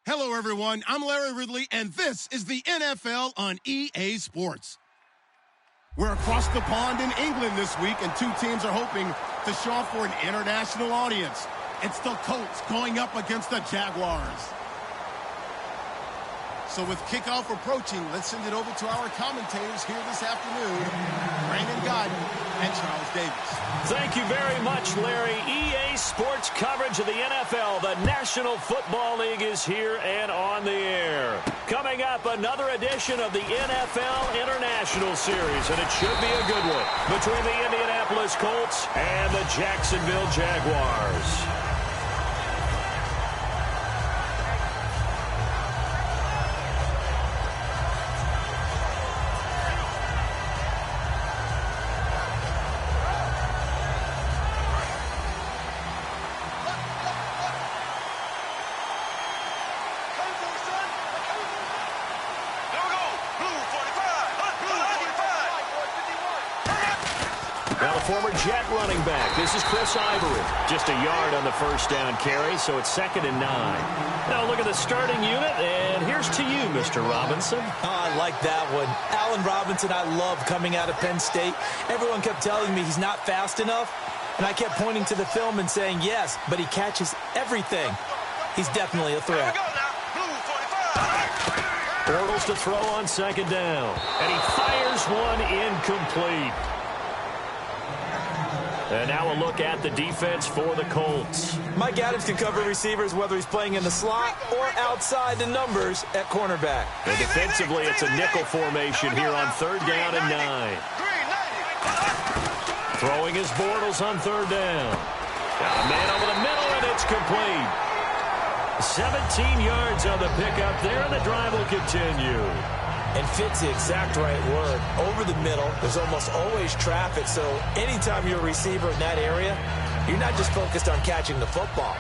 Hello, everyone. I'm Larry Ridley, and this is the NFL on EA Sports. We're across the pond in England this week, and two teams are hoping to show off for an international audience. It's the Colts going up against the Jaguars. So with kickoff approaching, let's send it over to our commentators here this afternoon, Brandon Godden and Charles Davis. Thank you very much, Larry. EA Sports coverage of the NFL. The National Football League is here and on the air. Coming up, another edition of the NFL International Series, and it should be a good one, between the Indianapolis Colts and the Jacksonville Jaguars. Former Jet running back. This is Chris Ivory. Just a yard on the first down carry, so it's 2nd and 9. Now look at the starting unit, and here's to you, Mr. Robinson. Oh, I like that one. Allen Robinson, I love coming out of Penn State. Everyone kept telling me he's not fast enough, and I kept pointing to the film and saying, yes, but he catches everything. He's definitely a threat. Bortles to throw on 2nd down, and he fires one incomplete. And now a look at the defense for the Colts. Mike Adams can cover receivers whether he's playing in the slot or outside the numbers at cornerback. And defensively, it's a nickel formation here on 3rd down and 9. Throwing his Bortles on 3rd down. Got a man over the middle, and it's complete. 17 yards on the pickup there, and the drive will continue. And fits the exact right word. Over the middle, there's almost always traffic, so anytime you're a receiver in that area, you're not just focused on catching the football.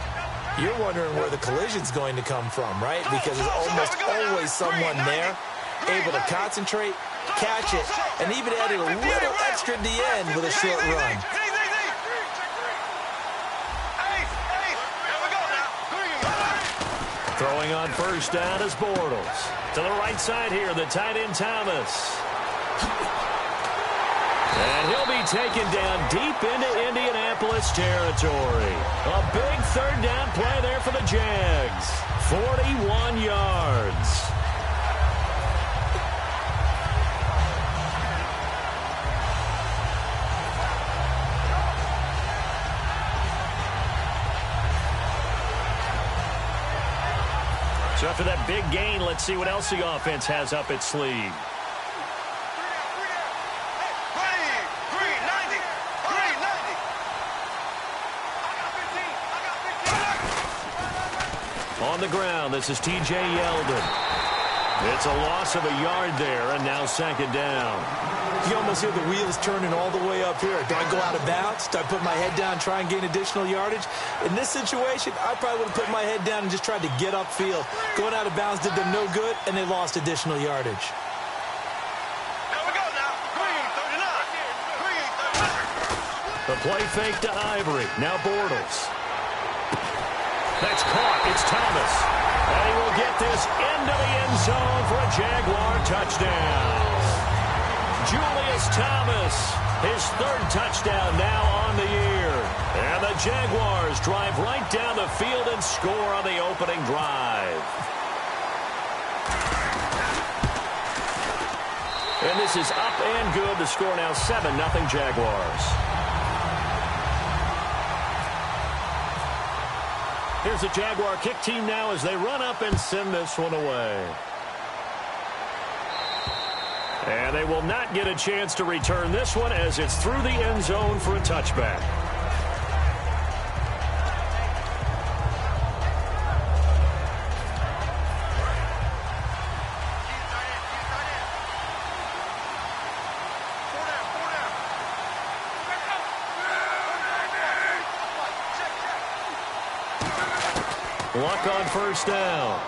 You're wondering where the collision's going to come from, right? Because there's almost always someone there able to concentrate, catch it, and even added a little extra at the end with a short run. Throwing on 1st down is Bortles. To the right side here, the tight end Thomas. And he'll be taken down deep into Indianapolis territory. A big 3rd down play there for the Jags. 41 yards. So after that big gain, let's see what else the offense has up its sleeve. On the ground, this is T.J. Yeldon. It's a loss of a yard there, and now 2nd down. You almost hear the wheels turning all the way up here. Do I go out of bounds? Do I put my head down and try and gain additional yardage? In this situation, I probably would have put my head down and just tried to get upfield. Going out of bounds did them no good, and they lost additional yardage. The play fake to Ivory. Now Bortles. That's caught. It's Thomas. And he will get this into the end zone for a Jaguar touchdown. Julius Thomas, his third touchdown now on the year. And the Jaguars drive right down the field and score on the opening drive. And this is up and good. The score now 7-0 Jaguars. Here's the Jaguar kick team now as they run up and send this one away. And they will not get a chance to return this one as it's through the end zone for a touchback. Luck on first down.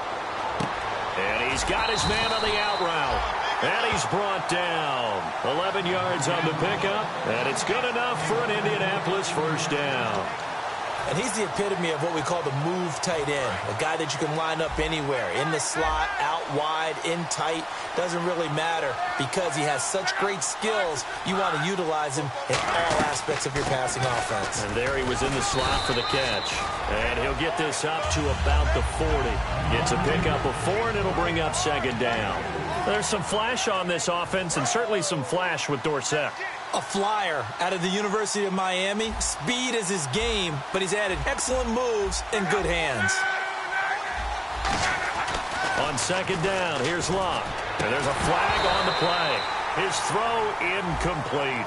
And he's got his man on the out route. And he's brought down. 11 yards on the pickup. And it's good enough for an Indianapolis first down. And he's the epitome of what we call the move tight end. A guy that you can line up anywhere. In the slot, out wide, in tight. Doesn't really matter because he has such great skills. You want to utilize him in all aspects of your passing offense. And there he was in the slot for the catch. And he'll get this up to about the 40. Gets a pickup of 4, and it'll bring up second down. There's some flash on this offense, and certainly some flash with Dorsett. A flyer out of the University of Miami. Speed is his game, but he's added excellent moves and good hands. On second down, here's Locke. And there's a flag on the play. His throw incomplete.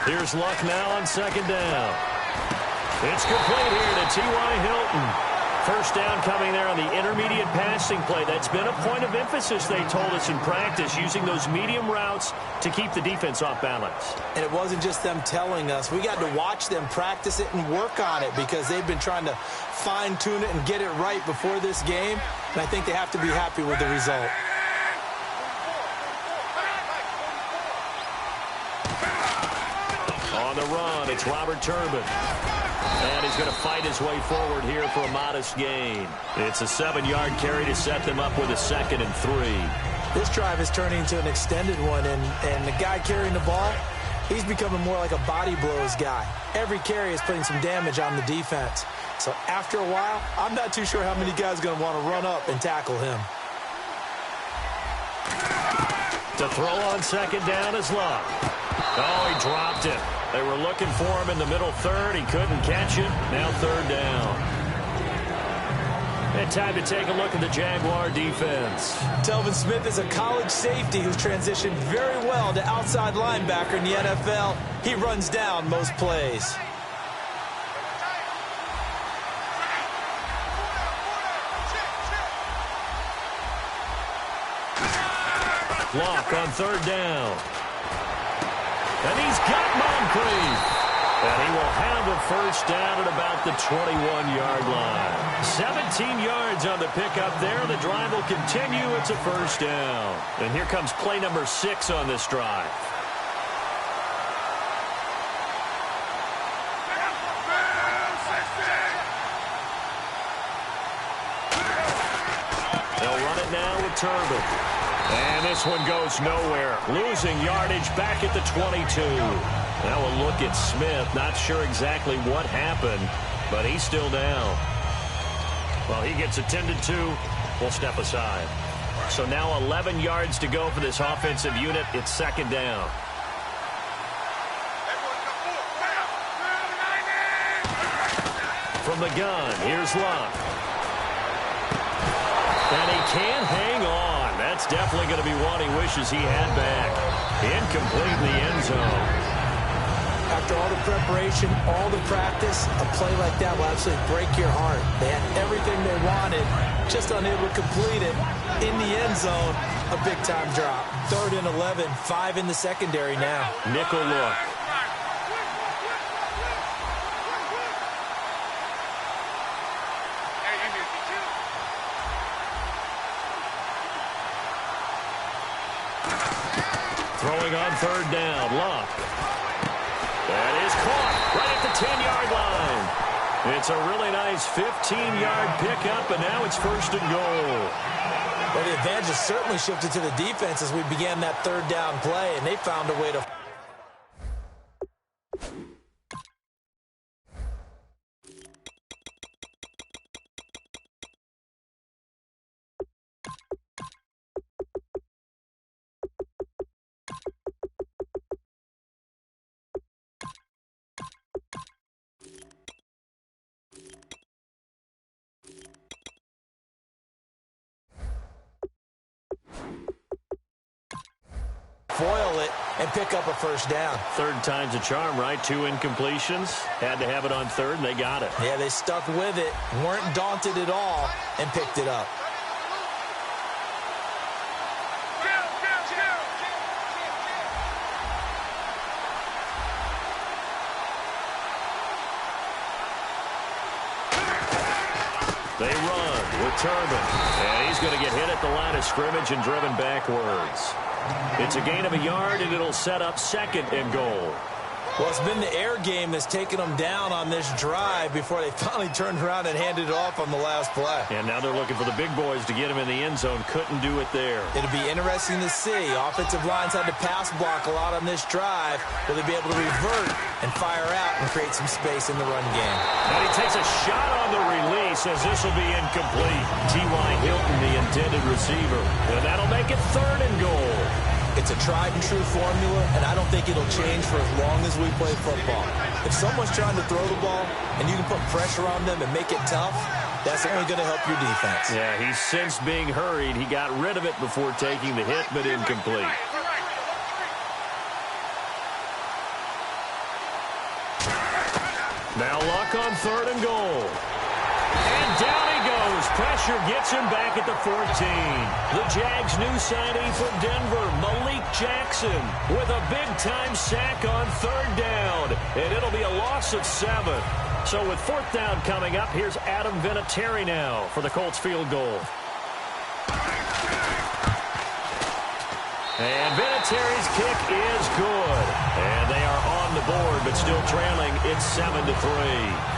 Here's Luck now on second down. It's complete here to T.Y. Hilton. First down coming there on the intermediate passing play. That's been a point of emphasis, they told us in practice, using those medium routes to keep the defense off balance. And it wasn't just them telling us. We got to watch them practice it and work on it because they've been trying to fine-tune it and get it right before this game. And I think they have to be happy with the result. On the run, it's Robert Turbin. And he's going to fight his way forward here for a modest gain. It's a 7-yard carry to set them up with a 2nd and 3. This drive is turning into an extended one, and the guy carrying the ball, he's becoming more like a body blows guy. Every carry is putting some damage on the defense. So after a while, I'm not too sure how many guys are going to want to run up and tackle him. To throw on second down is Luck. Oh, he dropped it. They were looking for him in the middle third. He couldn't catch it. Now third down. And time to take a look at the Jaguar defense. Telvin Smith is a college safety who's transitioned very well to outside linebacker in the NFL. He runs down most plays. Block on third down. And he's got Moncrief. And he will have a first down at about the 21-yard line. 17 yards on the pickup there. The drive will continue. It's a first down. And here comes play number 6 on this drive. They'll run it now with Turbin. And this one goes nowhere. Losing yardage back at the 22. Now a look at Smith. Not sure exactly what happened, but he's still down. Well, he gets attended to. We'll step aside. So now 11 yards to go for this offensive unit. It's second down. From the gun, here's Luck. And he can't hang on. That's definitely going to be one he wishes he had back. Incomplete in the end zone. After all the preparation, all the practice, a play like that will absolutely break your heart. They had everything they wanted, just unable to complete it. In the end zone, a big-time drop. 3rd and 11, 5 in the secondary now. Nickel look. Throwing on 3rd down, Luck. That is caught right at the 10-yard line. It's a really nice 15-yard pickup, and now it's 1st and goal. Well, the advantage has certainly shifted to the defense as we began that 3rd down play, and they found a way to... foil it and pick up a 1st down. 3rd time's a charm, right? 2 incompletions. Had to have it on 3rd, and they got it. Yeah, they stuck with it, weren't daunted at all, and picked it up. They run with Turbin, and he's going to get hit at the line of scrimmage and driven backwards. It's a gain of a yard, and it'll set up 2nd and goal. Well, it's been the air game that's taken them down on this drive before they finally turned around and handed it off on the last play. And now they're looking for the big boys to get him in the end zone. Couldn't do it there. It'll be interesting to see. Offensive lines had to pass block a lot on this drive. Will they be able to revert and fire out and create some space in the run game? And he takes a shot on the release as this will be incomplete. T.Y. Hilton, the intended receiver. And that'll make it 3rd and goal. It's a tried-and-true formula, and I don't think it'll change for as long as we play football. If someone's trying to throw the ball and you can put pressure on them and make it tough, that's only going to help your defense. Yeah, he's since being hurried. He got rid of it before taking the hit, but incomplete. Now Luck on 3rd and goal. And down he goes. Pressure gets him back at the 14. The Jags' new signee from Denver, Malik Jackson, with a big-time sack on 3rd down. And it'll be a loss of 7. So with 4th down coming up, here's Adam Vinatieri now for the Colts field goal. And Vinatieri's kick is good. And they are on the board, but still trailing. It's 7-3.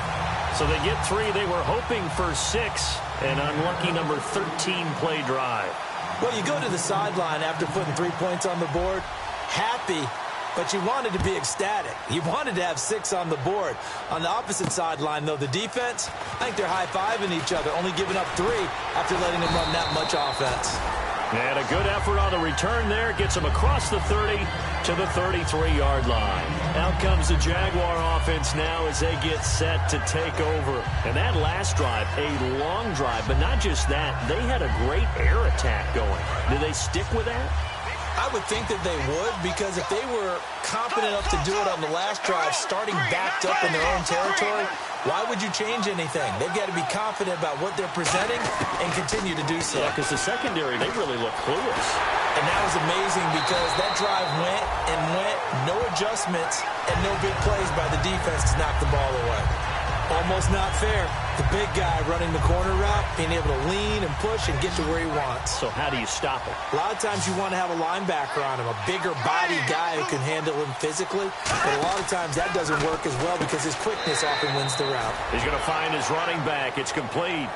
So they get 3. They were hoping for 6. An unlucky number 13 play drive. Well, you go to the sideline after putting 3 points on the board, happy, but you wanted to be ecstatic. You wanted to have 6 on the board. On the opposite sideline, though, the defense, I think they're high-fiving each other, only giving up 3 after letting them run that much offense. And a good effort on the return there. Gets them across the 30 to the 33-yard line. Out comes the Jaguar offense now as they get set to take over. And that last drive, a long drive, but not just that. They had a great air attack going. Do they stick with that? I would think that they would, because if they were confident enough to do it on the last drive, starting backed up in their own territory, why would you change anything? They've got to be confident about what they're presenting and continue to do so. Yeah, because the secondary, they really look clueless. And that was amazing because that drive went and went, no adjustments, and no big plays by the defense to knock the ball away. Almost not fair. The big guy running the corner route, being able to lean and push and get to where he wants. So how do you stop it? A lot of times you want to have a linebacker on him, a bigger body guy who can handle him physically. But a lot of times that doesn't work as well because his quickness often wins the route. He's going to find his running back. It's complete.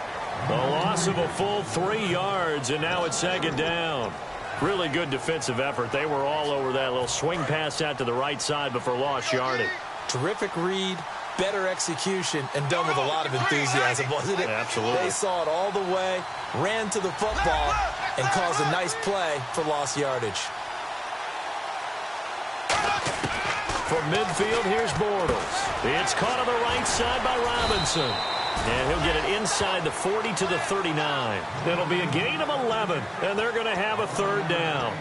A loss of a full 3 yards, and now it's 2nd down. Really good defensive effort. They were all over that little swing pass out to the right side before lost yardage. Terrific read. Better execution, and done with a lot of enthusiasm, wasn't it? Absolutely. They saw it all the way, ran to the football, and caused a nice play for lost yardage. From midfield, here's Bortles. It's caught on the right side by Robinson. And he'll get it inside the 40 to the 39. It'll be a gain of 11, and they're going to have a third down.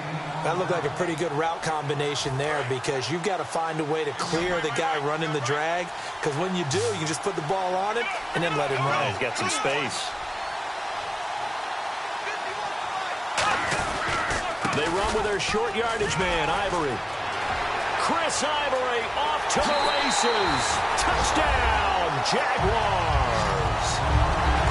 That looked like a pretty good route combination there because you've got to find a way to clear the guy running the drag, because when you do, you can just put the ball on him and then let him run. He's got some space. They run with their short yardage man, Ivory. Chris Ivory off to the races. Touchdown, Jaguars.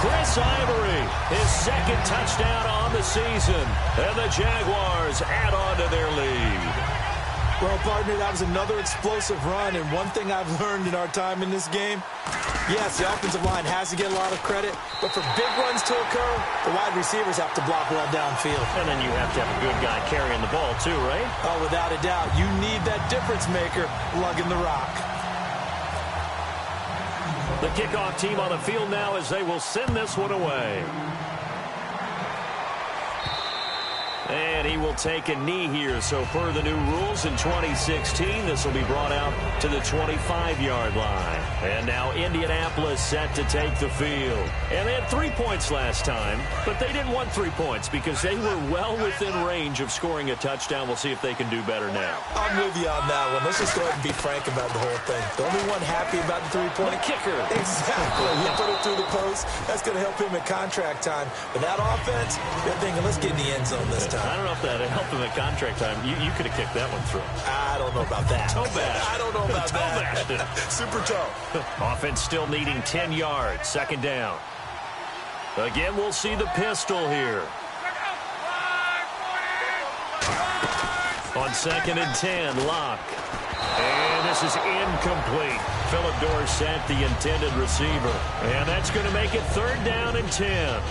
Chris Ivory, his second touchdown on the season. And the Jaguars add on to their lead. Well, partner, that was another explosive run. And one thing I've learned in our time in this game, yes, the offensive line has to get a lot of credit, but for big runs to occur, the wide receivers have to block well downfield. And then you have to have a good guy carrying the ball too, right? Oh, without a doubt. You need that difference maker lugging the rock. The kickoff team on the field now as they will send this one away. And he will take a knee here. So per the new rules in 2016, this will be brought out to the 25-yard line. And now Indianapolis set to take the field. And they had 3 points last time, but they didn't want 3 points because they were well within range of scoring a touchdown. We'll see if they can do better now. I'm with you on that one. Let's just go ahead and be frank about the whole thing. The only one happy about the 3-point kicker. Exactly. He put it through the post. That's going to help him at contract time. But that offense, they're thinking, let's get in the end zone this time. I don't know if that helped him at contract time. You could have kicked that one through. I don't know about that. Toe bash. I don't know about that. Super toe. Offense still needing 10 yards. Second down. Again, we'll see the pistol here. On 2nd and 10, Locke. And this is incomplete. Philip Dorsett, the intended receiver. And that's going to make it 3rd down and 10.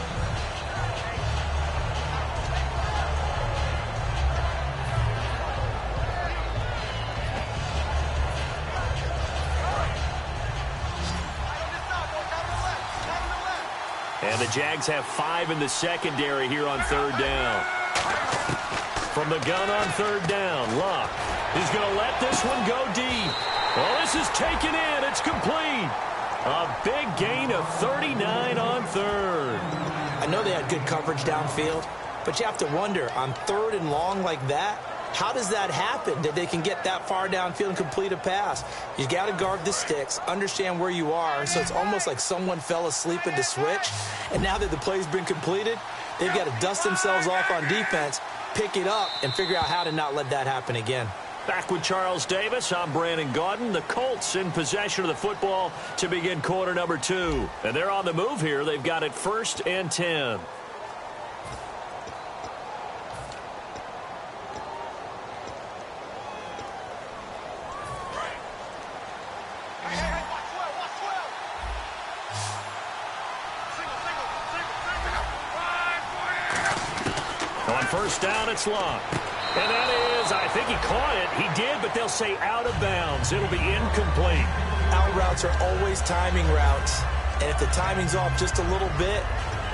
And the Jags have 5 in the secondary here on 3rd down. From the gun on 3rd down, Locke is going to let this one go deep. Well, this is taken in. It's complete. A big gain of 39 on 3rd. I know they had good coverage downfield, but you have to wonder, on 3rd and long like that, how does that happen that they can get that far downfield and complete a pass? You got to guard the sticks, understand where you are, so it's almost like someone fell asleep at the switch, and now that the play's been completed, they've got to dust themselves off on defense, pick it up, and figure out how to not let that happen again. Back with Charles Davis, I'm Brandon Gaudin. The Colts in possession of the football to begin quarter number 2. And they're on the move here. They've got it 1st and 10. On 1st down, it's Locke. And that is, I think he caught it. He did, but they'll say out of bounds. It'll be incomplete. Out routes are always timing routes. And if the timing's off just a little bit,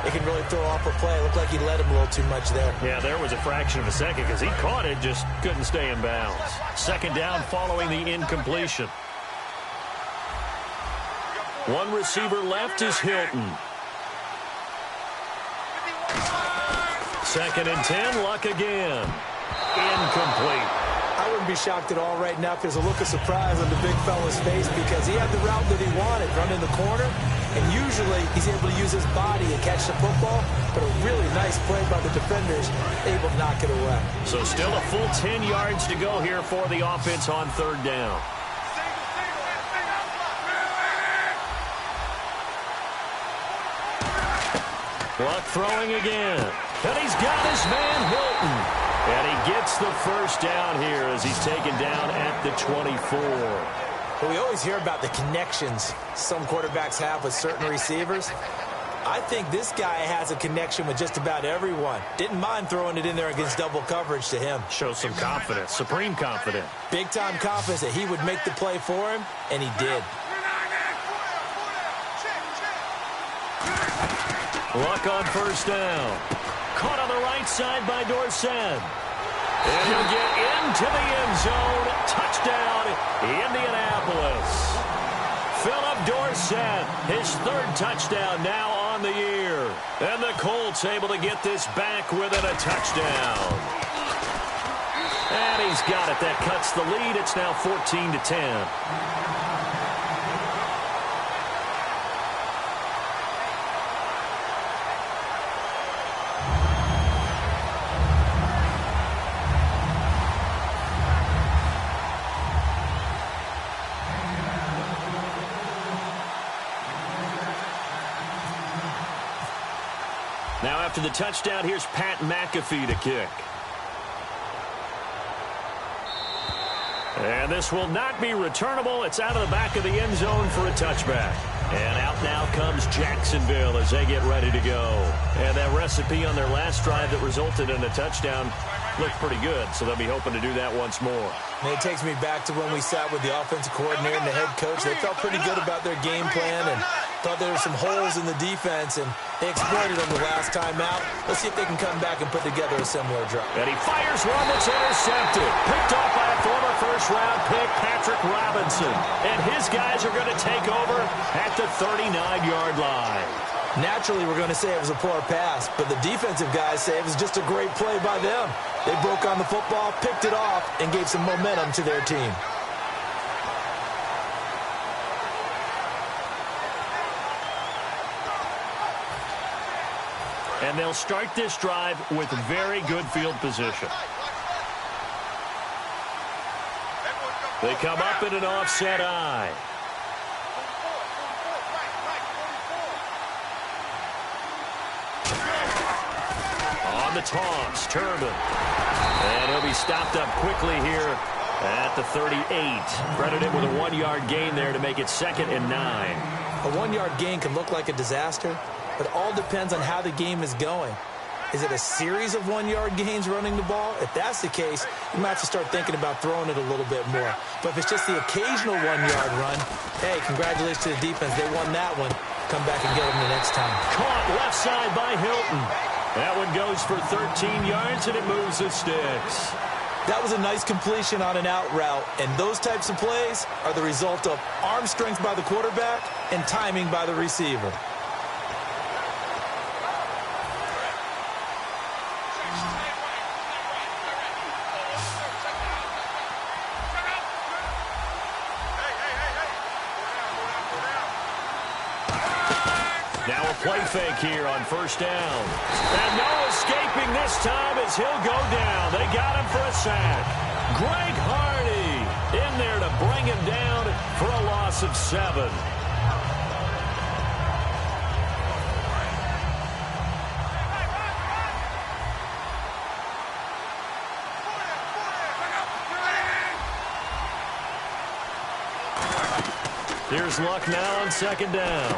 it can really throw off a play. It looked like he let him a little too much there. Yeah, there was a fraction of a second because he caught it, just couldn't stay in bounds. 2nd down following the incompletion. One receiver left is Hilton. 2nd and 10, Luck again. Incomplete. I wouldn't be shocked at all right now if there's a look of surprise on the big fella's face because he had the route that he wanted, run in the corner, and usually he's able to use his body to catch the football, but a really nice play by the defenders, able to knock it away. So still a full 10 yards to go here for the offense on 3rd down. Luck throwing again. And he's got his man Hilton. And he gets the 1st down here as he's taken down at the 24. Well, we always hear about the connections some quarterbacks have with certain receivers. I think this guy has a connection with just about everyone. Didn't mind throwing it in there against double coverage to him. Shows some confidence, supreme confidence. Big-time confidence that he would make the play for him, and he did. Luck on 1st down. Caught on the right side by Dorsett. And he'll get into the end zone. Touchdown, Indianapolis. Philip Dorsett, his third touchdown now on the year. And the Colts able to get this back within a touchdown. And he's got it. That cuts the lead. It's now 14-10. Now after the touchdown, here's Pat McAfee to kick. And this will not be returnable. It's out of the back of the end zone for a touchback. And out now comes Jacksonville as they get ready to go. And that recipe on their last drive that resulted in a touchdown looked pretty good, so they'll be hoping to do that once more. And it takes me back to when we sat with the offensive coordinator and the head coach. They felt pretty good about their game plan and thought there were some holes in the defense, and they exploited them the last time out. Let's see if they can come back and put together a similar drive. And he fires one that's intercepted. Picked off by a former first-round pick, Patrick Robinson. And his guys are going to take over at the 39-yard line. Naturally, we're going to say it was a poor pass, but the defensive guys say it was just a great play by them. They broke on the football, picked it off, and gave some momentum to their team. And they'll start this drive with very good field position. They come up in an offset eye. On the toss, Turbin. And he'll be stopped up quickly here at the 38. Credited with a 1-yard gain there to make it 2nd and 9. A 1-yard gain can look like a disaster, but it all depends on how the game is going. Is it a series of 1-yard gains running the ball? If that's the case, you might have to start thinking about throwing it a little bit more. But if it's just the occasional 1-yard run, hey, congratulations to the defense. They won that one. Come back and get them the next time. Caught left side by Hilton. That one goes for 13 yards, and it moves the sticks. That was a nice completion on an out route, and those types of plays are the result of arm strength by the quarterback and timing by the receiver. Now a play fake here on first down. And no escaping this time as he'll go down. They got him for a sack. Greg Hardy in there to bring him down for a loss of 7. Here's Luck now on 2nd down.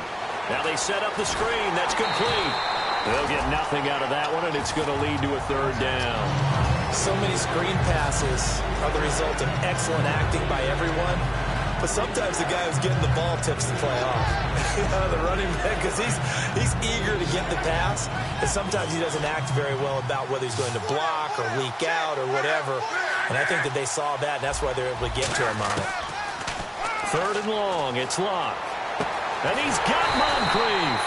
Now they set up the screen. That's complete. They'll get nothing out of that one, and it's going to lead to a 3rd down. So many screen passes are the result of excellent acting by everyone. But sometimes the guy who's getting the ball tips the play off. The running back, because he's eager to get the pass. And sometimes he doesn't act very well about whether he's going to block or leak out or whatever. And I think that they saw that, and that's why they're able to get to him on it. 3rd and long. It's Locke. And he's got Moncrief.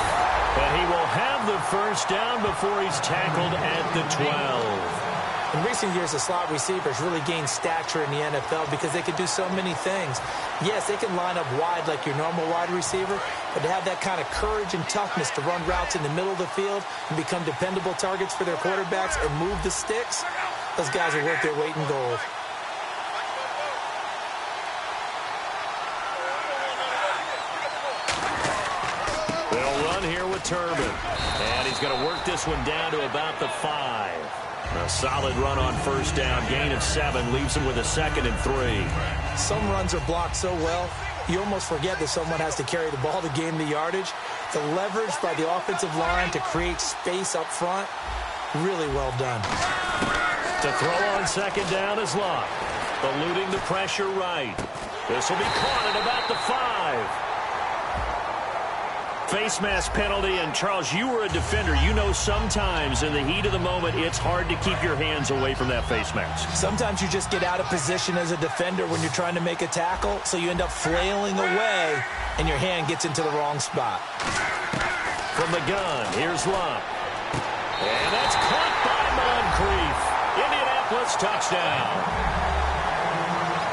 But he will have the first down before he's tackled at the 12. In recent years, the slot receivers really gained stature in the NFL because they can do so many things. Yes, they can line up wide like your normal wide receiver, but to have that kind of courage and toughness to run routes in the middle of the field and become dependable targets for their quarterbacks and move the sticks, those guys are worth their weight in gold. They'll run here with Turbin. And he's going to work this one down to about the 5. A solid run on first down. Gain of 7 leaves him with a 2nd and 3. Some runs are blocked so well, you almost forget that someone has to carry the ball to gain the yardage. The leverage by the offensive line to create space up front, really well done. To throw on 2nd down is Locke. Eluding the pressure right. This will be caught at about the 5. face mask penalty, and Charles, you were a defender. You know sometimes in the heat of the moment, it's hard to keep your hands away from that face mask. Sometimes you just get out of position as a defender when you're trying to make a tackle, so you end up flailing away, and your hand gets into the wrong spot. From the gun, here's Love. And that's caught by Moncrief. Indianapolis touchdown.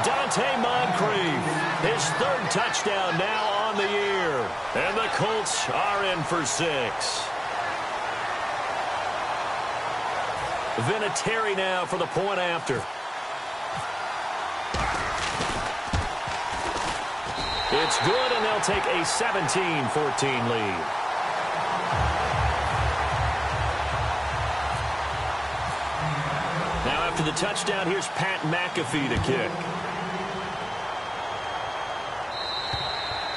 Dante Moncrief, his third touchdown now on the year. And the Colts are in for 6. Vinatieri now for the point after. It's good, and they'll take a 17-14 lead. Now after the touchdown, here's Pat McAfee to kick.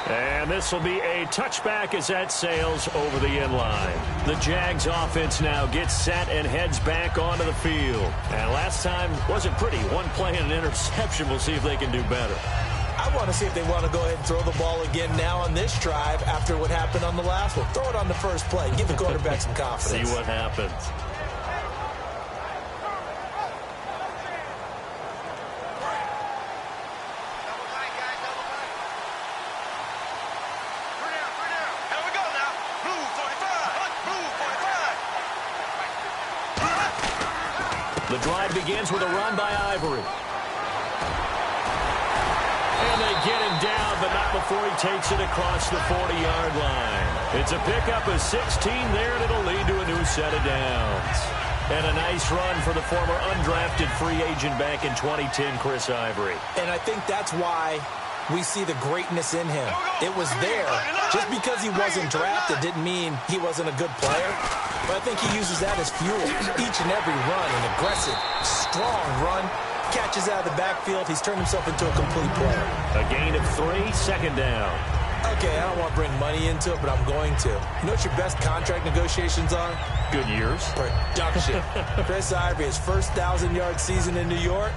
And this will be a touchback as that sails over the end line. The Jags offense now gets set and heads back onto the field. And last time wasn't pretty. One play and an interception. We'll see if they can do better. I want to see if they want to go ahead and throw the ball again now on this drive after what happened on the last one. Throw it on the first play. Give the quarterback some confidence. See what happens. The drive begins with a run by Ivory. And they get him down, but not before he takes it across the 40-yard line. It's a pickup of 16 there, and it'll lead to a new set of downs. And a nice run for the former undrafted free agent back in 2010, Chris Ivory. And I think that's why we see the greatness in him. It was there. Just because he wasn't drafted didn't mean he wasn't a good player. But I think he uses that as fuel. Each and every run, an aggressive, strong run, catches out of the backfield. He's turned himself into a complete player. A gain of 3, second down. Okay, I don't want to bring money into it, but I'm going to. You know what your best contract negotiations are? Good years. Production. Chris Ivory, his first 1,000-yard season in New York,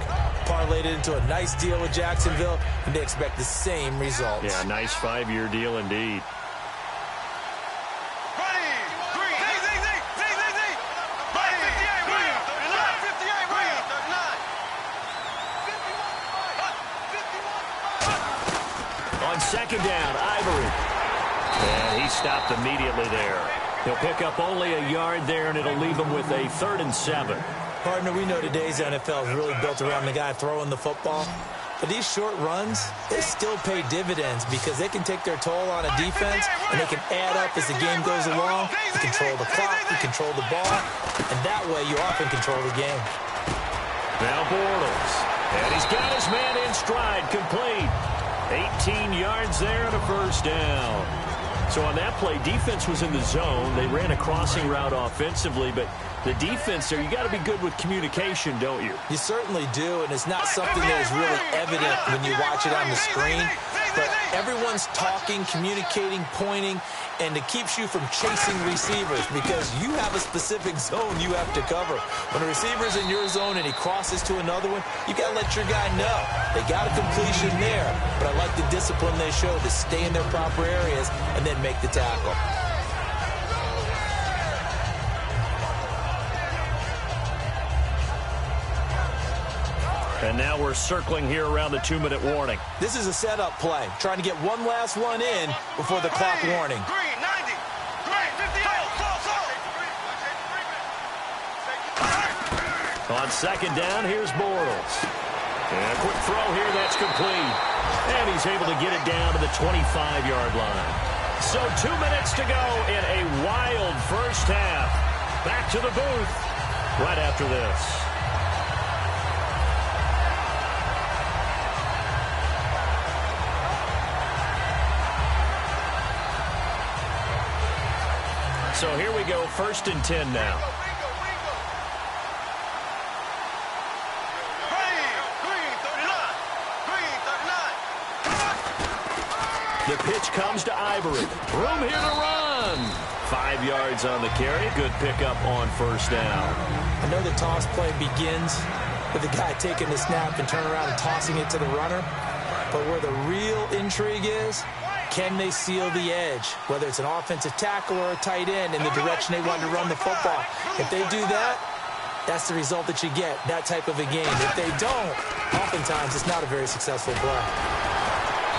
parlayed it into a nice deal with Jacksonville, and they expect the same results. Yeah, nice 5-year deal indeed. Second down, Ivory. And he stopped immediately there. He'll pick up only a yard there, and it'll leave him with a 3rd and 7. Partner, we know today's NFL is really built around the guy throwing the football. But these short runs, they still pay dividends because they can take their toll on a defense, and they can add up as the game goes along. You control the clock, you control the ball, and that way you often control the game. Now Bortles. And he's got his man in stride, complete. 18 yards there and a first down. So on that play, defense was in the zone. They ran a crossing route offensively, but the defense there, you got to be good with communication, don't you? You certainly do, and it's not something that is really evident when you watch it on the screen. But everyone's talking, communicating, pointing, and it keeps you from chasing receivers because you have a specific zone you have to cover. When a receiver's in your zone and he crosses to another one, you got to let your guy know. They got a completion there, but I like the discipline they show to stay in their proper areas and then make the tackle. And now we're circling here around the 2-minute warning. This is a setup play, trying to get one last one in before the clock warning. On second down, here's Bortles. And a quick throw here, that's complete. And he's able to get it down to the 25-yard line. So 2 minutes to go in a wild first half. Back to the booth right after this. So here we go, 1st and 10 now. The pitch comes to Ivory. Room here to run. 5 yards on the carry. Good pickup on first down. I know the toss play begins with the guy taking the snap and turning around and tossing it to the runner. But where the real intrigue is Can they seal the edge, whether it's an offensive tackle or a tight end, in the direction they want to run the football? If they do that, that's the result that you get, that type of a game. If they don't, oftentimes it's not a very successful play.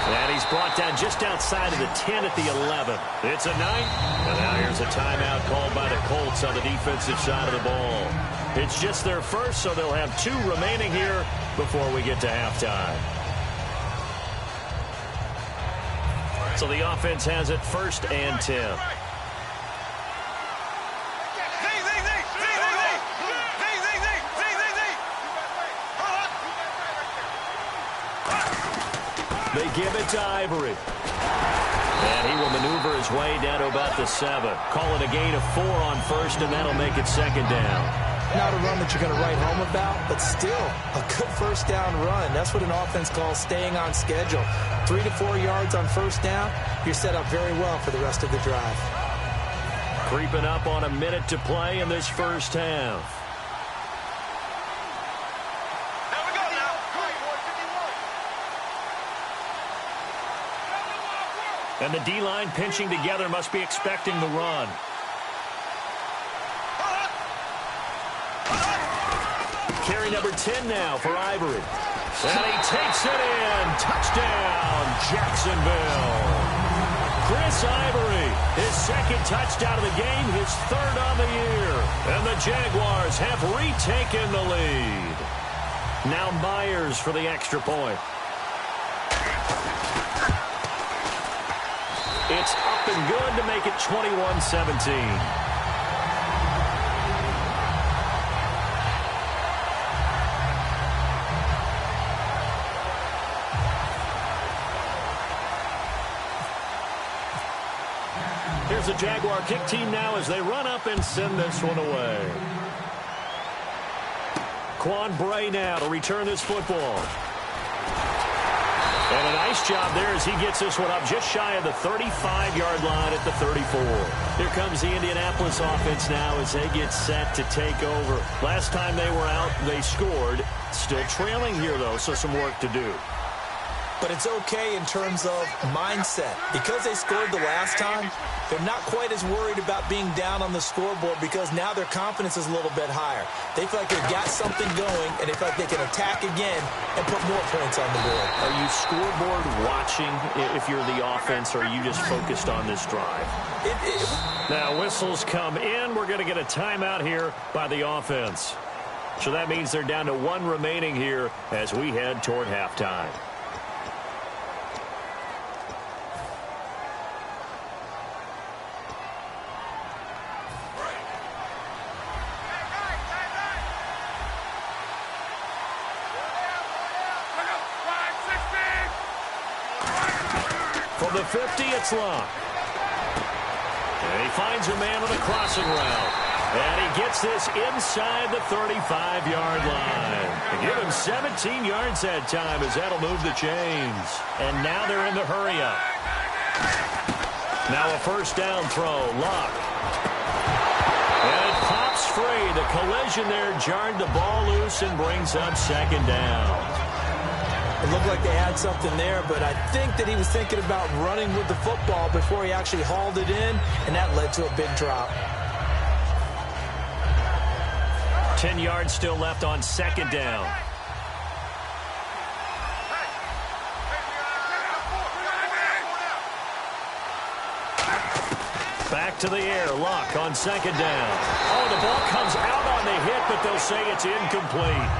And he's brought down just outside of the 10 at the 11. It's a 9. And now here's a timeout called by the Colts on the defensive side of the ball. It's just their first, so they'll have 2 remaining here before we get to halftime. So the offense has it 1st and 10. They give it to Ivory. And he will maneuver his way down to about the 7. Calling a gain of 4 on 1st, and that'll make it 2nd down. Not a run that you're going to write home about, but still a good 1st down run. That's what an offense calls staying on schedule. 3 to 4 yards on 1st down, you're set up very well for the rest of the drive. Creeping up on a minute to play in this first half. And the D-line pinching together must be expecting the run. Carry number 10 now for Ivory. And he takes it in. Touchdown, Jacksonville. Chris Ivory, his 2nd touchdown of the game, his 3rd on the year. And the Jaguars have retaken the lead. Now Myers for the extra point. It's up and good to make it 21-17. Here's the Jaguar kick team now as they run up and send this one away. Quan Bray now to return this football. And a nice job there as he gets this one up just shy of the 35-yard line at the 34. Here comes the Indianapolis offense now as they get set to take over. Last time they were out, they scored. Still trailing here, though, so some work to do. But it's okay in terms of mindset. Because they scored the last time, they're not quite as worried about being down on the scoreboard because now their confidence is a little bit higher. They feel like they've got something going, and they feel like they can attack again and put more points on the board. Are you scoreboard watching if you're the offense, or are you just focused on this drive? Now, whistles come in. We're going to get a timeout here by the offense. So that means they're down to 1 remaining here as we head toward halftime. From the 50, it's Locke. And he finds a man on a crossing route. And he gets this inside the 35-yard line. They give him 17 yards that time as that'll move the chains. And now they're in the hurry-up. Now a 1st down throw. Locke. And it pops free. The collision there jarred the ball loose and brings up 2nd down. It looked like they had something there, but I think that he was thinking about running with the football before he actually hauled it in, and that led to a big drop. 10 yards still left on 2nd down. Back to the air. Locke on 2nd down. Oh, the ball comes out on the hit, but they'll say it's incomplete.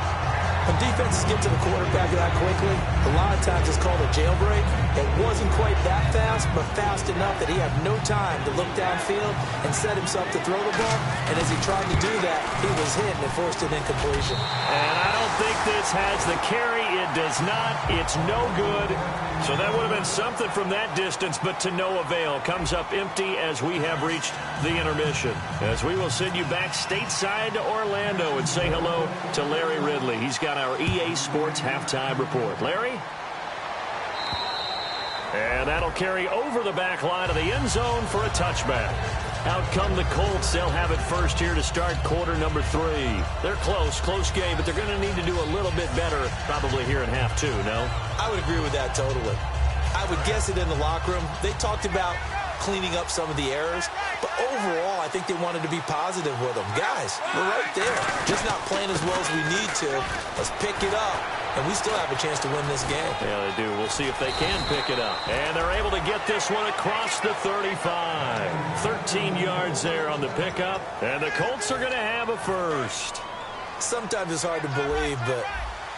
When defenses get to the quarterback that quickly, a lot of times it's called a jailbreak. It wasn't quite that fast, but fast enough that he had no time to look downfield and set himself to throw the ball. And as he tried to do that, he was hit and it forced an incompletion. And I don't think this has the carry. It does not. It's no good. So that would have been something from that distance, but to no avail. Comes up empty as we have reached the intermission. As we will send you back stateside to Orlando and say hello to Larry Ridley. He's got our EA Sports halftime report. Larry? And that'll carry over the back line of the end zone for a touchback. Out come the Colts. They'll have it first here to start quarter number 3. They're close game, but they're going to need to do a little bit better probably here in half 2, no? I would agree with that totally. I would guess it in the locker room. They talked about cleaning up some of the errors, but overall, I think they wanted to be positive with them. Guys, we're right there. Just not playing as well as we need to. Let's pick it up, and we still have a chance to win this game. Yeah, they do. We'll see if they can pick it up. And they're able to get this one across the 35. 13 yards there on the pickup, and the Colts are going to have a first. Sometimes it's hard to believe, but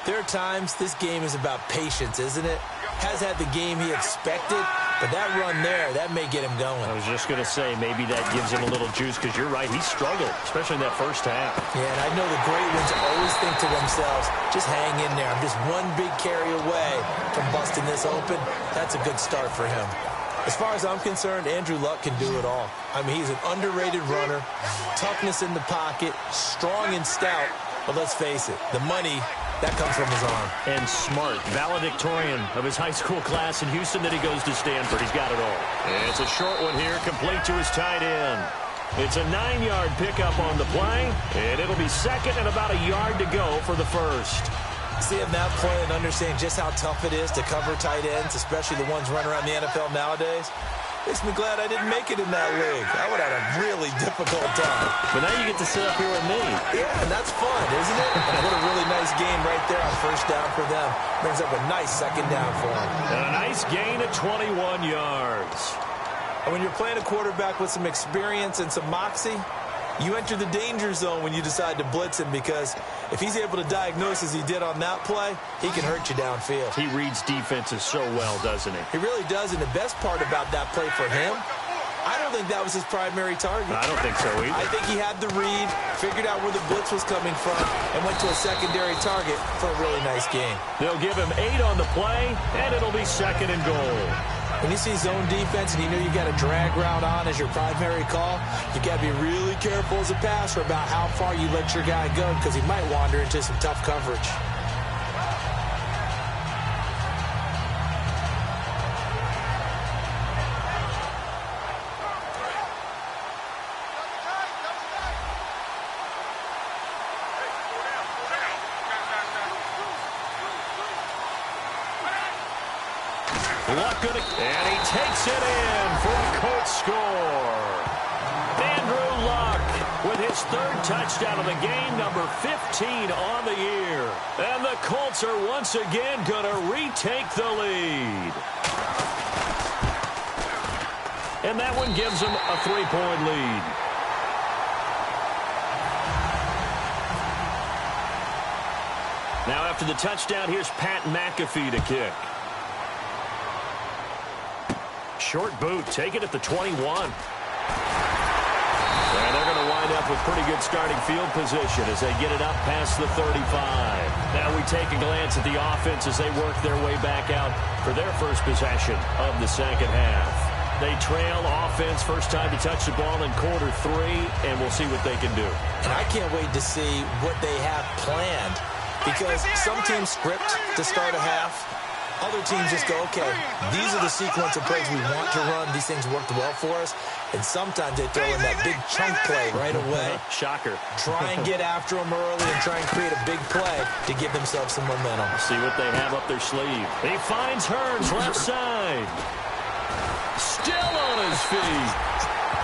there are times this game is about patience, isn't it? Has had the game he expected, but that run there, that may get him going. I was just going to say, maybe that gives him a little juice, because you're right, he struggled, especially in that first half. Yeah, and I know the great ones always think to themselves, just hang in there. I'm just one big carry away from busting this open. That's a good start for him. As far as I'm concerned, Andrew Luck can do it all. I mean, he's an underrated runner, toughness in the pocket, strong and stout, but let's face it, the money, that comes from his arm. And smart, valedictorian of his high school class in Houston, that he goes to Stanford. He's got it all. And it's a short one here, complete to his tight end. It's a 9-yard pickup on the play, and it'll be second and about a yard to go for the first. Seeing that play and understanding just how tough it is to cover tight ends, especially the ones running around the NFL nowadays, makes me glad I didn't make it in that league. I would have had a really difficult time. But now you get to sit up here with me. Yeah, and that's fun, isn't it? And what a really nice game right there on first down for them. Brings up a nice second down for them. And a nice gain of 21 yards. And when you're playing a quarterback with some experience and some moxie, you enter the danger zone when you decide to blitz him, because if he's able to diagnose as he did on that play, he can hurt you downfield. He reads defenses so well, doesn't he? He really does, and the best part about that play for him, I don't think that was his primary target. I don't think so either. I think he had the read, figured out where the blitz was coming from, and went to a secondary target for a really nice game. They'll give him 8 on the play, and it'll be second and goal. When you see zone defense and you know you got a drag route on as your primary call, you got to be really careful as a passer about how far you let your guy go, because he might wander into some tough coverage. And he takes it in for a Colts score. Andrew Luck with his third touchdown of the game, number 15 on the year. And the Colts are once again going to retake the lead. And that one gives them a 3-point lead. Now after the touchdown, here's Pat McAfee to kick. Short boot, take it at the 21. And they're going to wind up with pretty good starting field position as they get it up past the 35. Now we take a glance at the offense as they work their way back out for their first possession of the second half. They trail offense, first time to touch the ball in quarter 3, and we'll see what they can do. And I can't wait to see what they have planned, because some teams script to start a half. Other teams just go, okay, these are the sequence of plays we want to run. These things worked well for us. And sometimes they throw in that big chunk play right away. Shocker. Try and get after them early and try and create a big play to give themselves some momentum. See what they have up their sleeve. He finds Hearns left side. Still on his feet.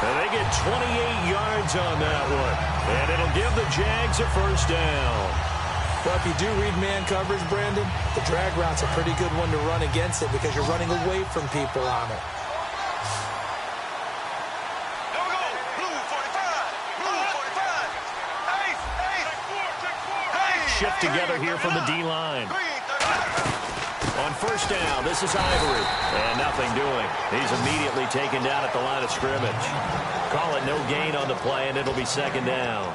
And they get 28 yards on that one. And it'll give the Jags a first down. Well, if you do read man coverage, Brandon, the drag route's a pretty good one to run against it, because you're running away from people on it. Shift together here from the D-line. On first down, this is Ivory. And nothing doing. He's immediately taken down at the line of scrimmage. Call it no gain on the play, and it'll be second down.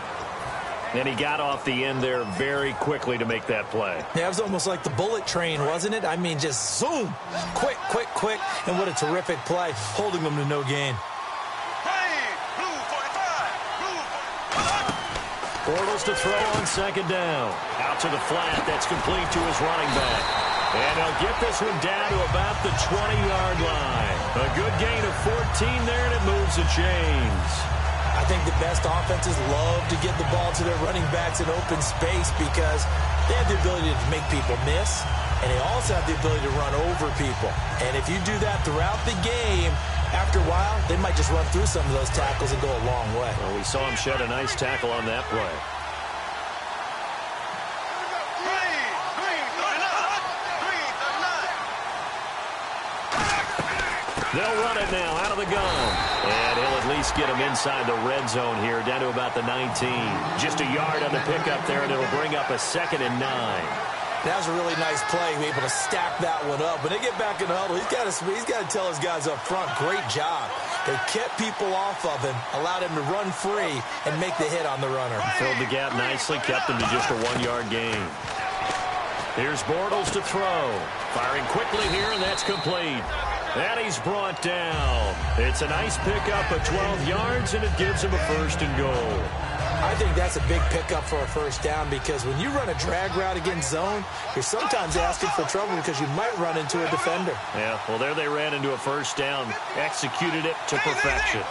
And he got off the end there very quickly to make that play. Yeah, it was almost like the bullet train, wasn't it? I mean, just zoom. Quick, quick, quick. And what a terrific play, holding them to no gain. Bortles to throw on second down. Out to the flat. That's complete to his running back. And he'll get this one down to about the 20-yard line. A good gain of 14 there, and it moves the chains. I I think the best offenses love to get the ball to their running backs in open space because they have the ability to make people miss, and they also have the ability to run over people. And if you do that throughout the game, after a while, they might just run through some of those tackles and go a long way. Well, we saw him shed a nice tackle on that play. They'll run it now out of the gun. And he'll at least get him inside the red zone here, down to about the 19. Just a yard on the pickup there, and it'll bring up a 2nd and 9. That was a really nice play, able to stack that one up. When they get back in the huddle, he's got to tell his guys up front, great job. They kept people off of him, allowed him to run free, and make the hit on the runner. Filled the gap nicely, kept him to just a 1-yard gain. Here's Bortles to throw. Firing quickly here, and that's complete. And he's brought down. It's a nice pickup of 12 yards, and it gives him a 1st and goal. I think that's a big pickup for a 1st down because when you run a drag route against zone, you're sometimes asking for trouble because you might run into a defender. Yeah, well, there they ran into a 1st down. Executed it to perfection.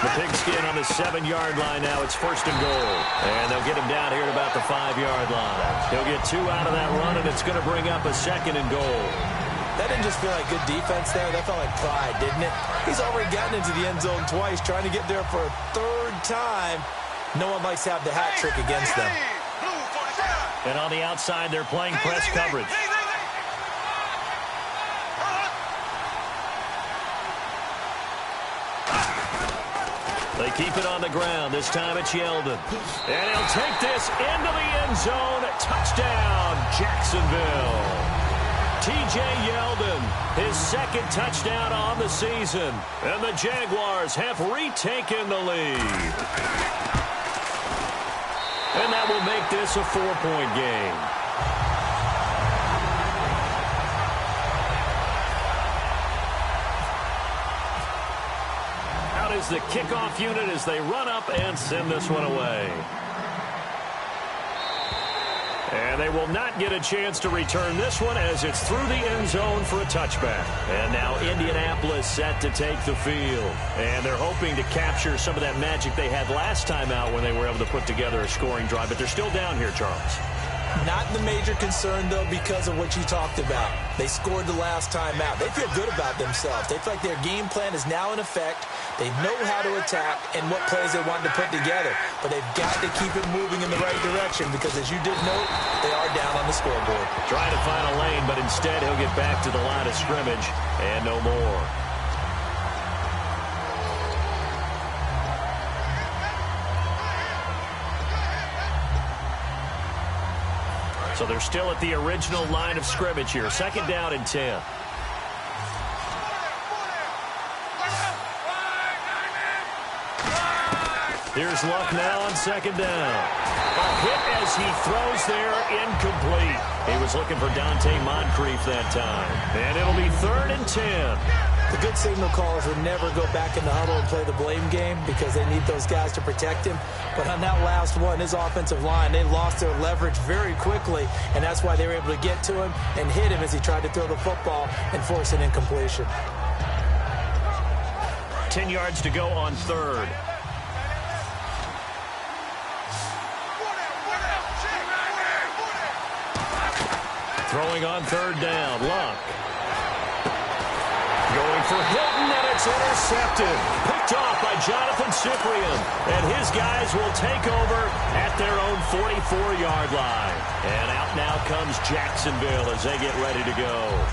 The pigskin on the 7-yard line now. It's 1st and goal. And they'll get him down here at about the 5-yard line. He'll get 2 out of that run, and it's going to bring up a 2nd and goal. That didn't just feel like good defense there. That felt like pride, didn't it? He's already gotten into the end zone twice, trying to get there for a 3rd time. No one likes to have the hat trick against them. And on the outside, they're playing press coverage. They keep it on the ground. This time it's Yeldon. And he'll take this into the end zone. Touchdown, Jacksonville. T.J. Yeldon, his 2nd touchdown on the season. And the Jaguars have retaken the lead. And that will make this a 4-point game. Out is the kickoff unit as they run up and send this one away. And they will not get a chance to return this one as it's through the end zone for a touchback. And now Indianapolis set to take the field. And they're hoping to capture some of that magic they had last time out when they were able to put together a scoring drive. But they're still down here, Charles. Not the major concern, though, because of what you talked about. They scored the last time out. They feel good about themselves. They feel like their game plan is now in effect. They know how to attack and what plays they want to put together. But they've got to keep it moving in the right direction because, as you did note, they are down on the scoreboard. Trying to find a lane, but instead he'll get back to the line of scrimmage and no more. So they're still at the original line of scrimmage here. 2nd down and 10. Here's Luck now on 2nd down. A hit as he throws there, incomplete. He was looking for Dante Moncrief that time. And it'll be 3rd and 10. The good signal callers would never go back in the huddle and play the blame game because they need those guys to protect him. But on that last one, his offensive line, they lost their leverage very quickly, and that's why they were able to get to him and hit him as he tried to throw the football and force an incompletion. 10 yards to go on 3rd. Throwing on 3rd down, Luck. Going for Hilton, and it's intercepted. Picked off by Jonathan Cyprien. And his guys will take over at their own 44-yard line. And out now comes Jacksonville as they get ready to go.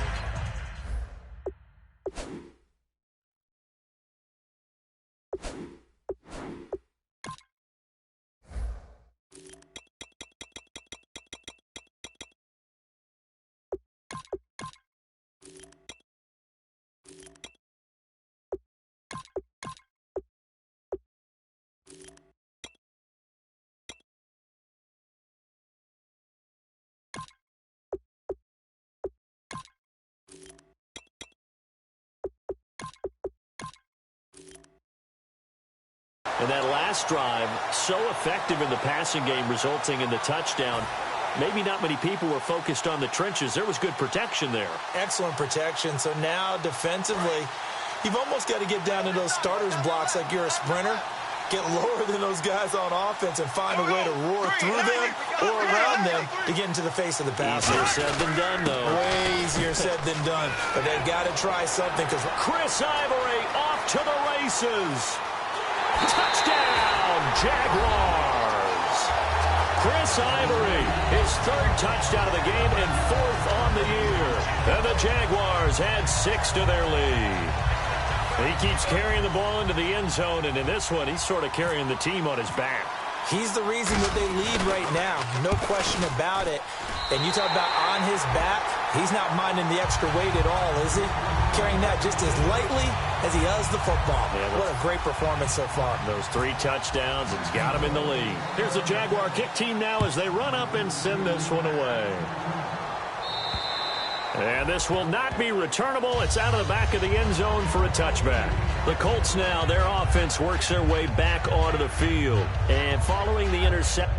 And that last drive, so effective in the passing game, resulting in the touchdown. maybe not many people were focused on the trenches. There was good protection there. Excellent protection. So now defensively, you've almost got to get down to those starters blocks like you're a sprinter. Get lower than those guys on offense and find a way to roar through them or around them to get into the face of the passer. Easier said than done, though. Way easier said than done. But they've got to try something because Chris Ivory off to the races. Touchdown, Jaguars. Chris Ivory, his third touchdown of the game and fourth on the year. And the Jaguars had 6 to their lead. He keeps carrying the ball into the end zone, and in this one, he's sort of carrying the team on his back. He's the reason that they lead right now. No question about it. And you talk about on his back, he's not minding the extra weight at all, is he? Carrying that just as lightly as he does the football. Yeah, what a great performance so far. Those 3 touchdowns, and he's got him in the lead. Here's the Jaguar kick team now as they run up and send this one away. And this will not be returnable. It's out of the back of the end zone for a touchback. The Colts now, their offense works their way back onto the field. And following the interception.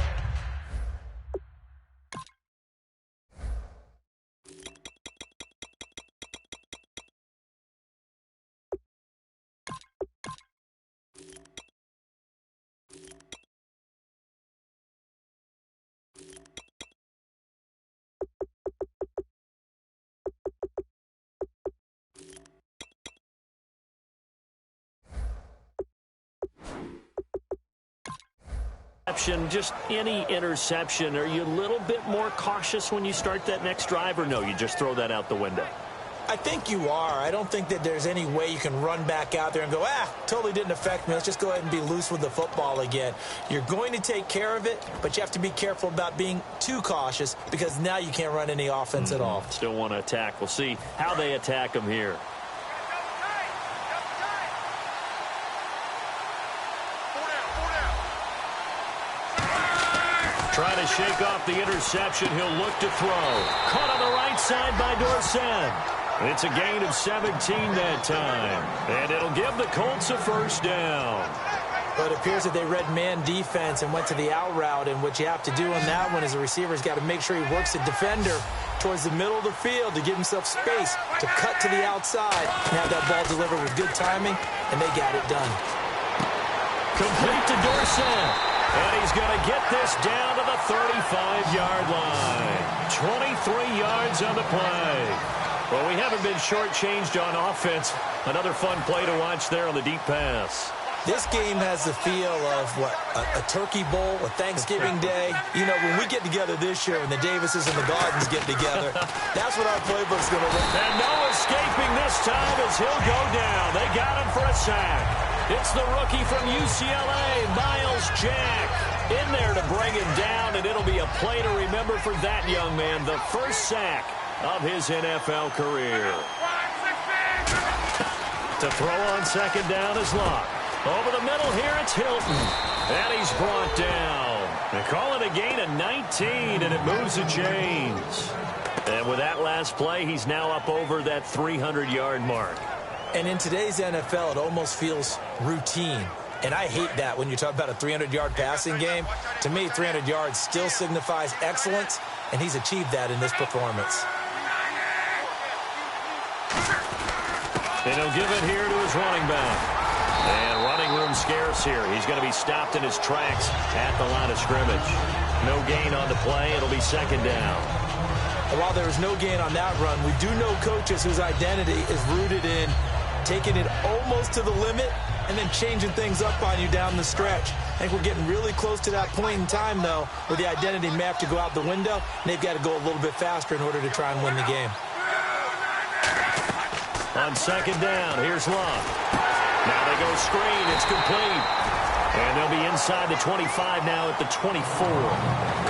Just any interception, are you a little bit more cautious when you start that next drive, or no, you just throw that out the window? I think you are. I don't think that there's any way you can run back out there and go, totally didn't affect me. Let's just go ahead and be loose with the football again. You're going to take care of it, but you have to be careful about being too cautious because now you can't run any offense at all. Still want to attack. We'll see how they attack them here. Trying to shake off the interception. He'll look to throw. Caught on the right side by Dorsett. It's a gain of 17 that time. And it'll give the Colts a first down. But it appears that they read man defense and went to the out route. And what you have to do on that one is the receiver's got to make sure he works the defender towards the middle of the field to give himself space to cut to the outside and have that ball delivered with good timing. And they got it done. Complete to Dorsett. And he's going to get this down to the 35-yard line. 23 yards on the play. Well, we haven't been shortchanged on offense. Another fun play to watch there on the deep pass. This game has the feel of, a Turkey Bowl, a Thanksgiving Day. You know, when we get together this year, when the Davises and the Gardens get together, that's what our playbook's going to look like. And no escaping this time as he'll go down. They got him for a sack. It's the rookie from UCLA, Miles Jack, in there to bring him down, and it'll be a play to remember for that young man. The first sack of his NFL career. To throw on second down is Locke. Over the middle here, it's Hilton. And he's brought down. They call it a gain of 19, and it moves the chains. And with that last play, he's now up over that 300-yard mark. And in today's NFL, it almost feels routine. And I hate that when you talk about a 300-yard passing game. To me, 300 yards still signifies excellence, and he's achieved that in this performance. And he'll give it here to his running back. And running room scarce here. He's going to be stopped in his tracks at the line of scrimmage. No gain on the play. It'll be second down. While there was no gain on that run, we do know coaches whose identity is rooted in taking it almost to the limit and then changing things up on you down the stretch. I think we're getting really close to that point in time, though, where the identity may have to go out the window, and they've got to go a little bit faster in order to try and win the game. On second down, here's Locke. Now they go screen. It's complete. And they'll be inside the 25 now at the 24.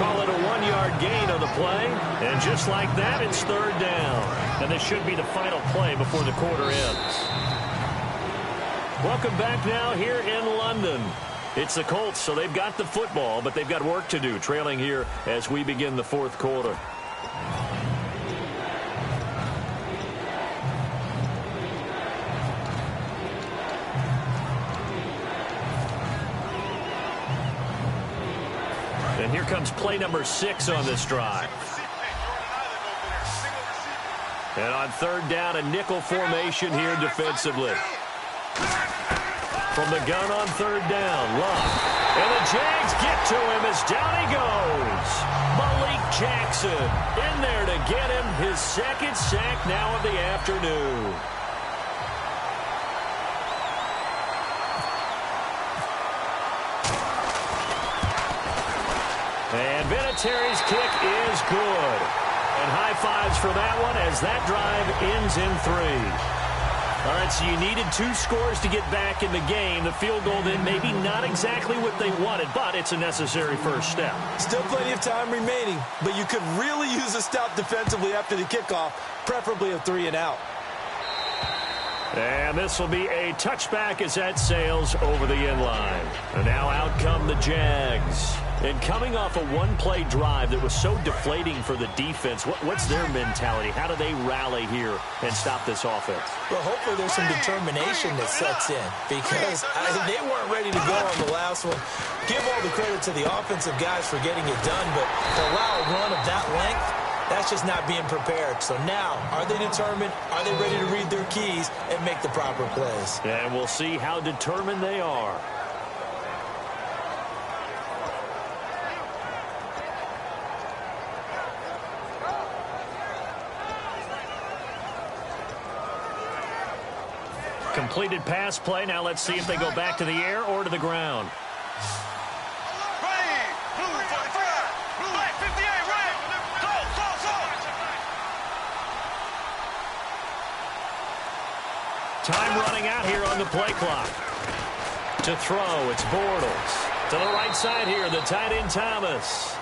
Call it a 1-yard gain on the play. And just like that, it's third down. And this should be the final play before the quarter ends. Welcome back now here in London. It's the Colts, so they've got the football, but they've got work to do, trailing here as we begin the fourth quarter. here comes play number 6 on this drive. And on third down, a nickel formation here defensively. From the gun on third down, Love. And the Jags get to him as down he goes. Malik Jackson in there to get him his second sack now of the afternoon. And Vinatieri's kick is good. And high fives for that one as that drive ends in 3. All right, so you needed 2 scores to get back in the game. The field goal then maybe not exactly what they wanted, but it's a necessary first step. Still plenty of time remaining, but you could really use a stop defensively after the kickoff, preferably a 3-and-out. And this will be a touchback as that sails over the end line. And now out come the Jags. And coming off a one-play drive that was so deflating for the defense, what's their mentality? How do they rally here and stop this offense? Well, hopefully there's some determination that sets in because they weren't ready to go on the last one. Give all the credit to the offensive guys for getting it done, but to allow a run of that length, that's just not being prepared. So now, are they determined? Are they ready to read their keys and make the proper plays? And we'll see how determined they are. Completed pass play. Now let's see if they go back to the air or to the ground. Time running out here on the play clock. To throw, it's Bortles. To the right side here, the tight end Thomas.